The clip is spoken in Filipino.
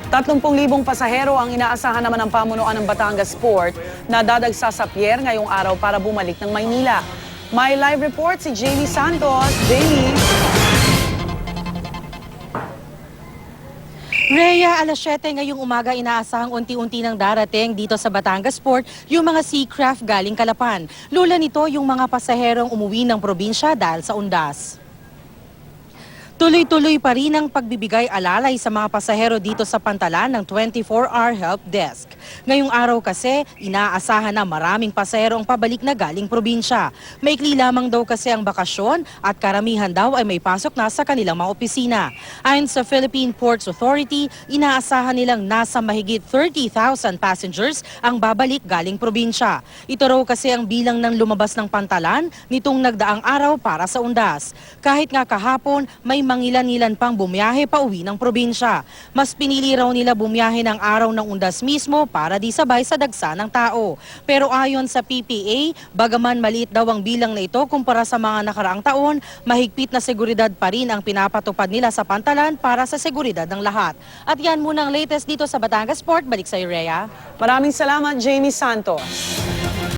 30,000 pasahero ang inaasahan naman ng pamunuan ng Batangas Port na dadagsa sa pier ngayong araw para bumalik ng Maynila. May live report si Jamie Santos. Jamie! Rhea, alas 7 ngayong umaga inaasahang unti-unti nang darating dito sa Batangas Port yung mga seacraft galing Calapan. Lula nito yung mga pasaherong umuwi ng probinsya dahil sa undas. Tuloy-tuloy pa rin ang pagbibigay alalay sa mga pasahero dito sa pantalan ng 24-hour help desk. Ngayong araw kasi, inaasahan na maraming pasahero ang pabalik na galing probinsya. Maikli lamang daw kasi ang bakasyon at karamihan daw ay may pasok na sa kanilang mga opisina. Ayon sa Philippine Ports Authority, inaasahan nilang nasa mahigit 30,000 passengers ang babalik galing probinsya. Ito raw kasi ang bilang ng lumabas ng pantalan nitong nagdaang araw para sa undas. Kahit nga kahapon, may mangilan-ilan pang bumiyahe pa uwi ng probinsya. Mas pinili raw nila bumiyahe ng araw ng undas mismo para di sabay sa dagsa ng tao. Pero ayon sa PPA, bagaman maliit daw ang bilang na ito kumpara sa mga nakaraang taon, mahigpit na seguridad pa rin ang pinapatupad nila sa pantalan para sa seguridad ng lahat. At yan muna ang latest dito sa Batangas Port. Balik sa Rhea. Maraming salamat, Jamie Santos.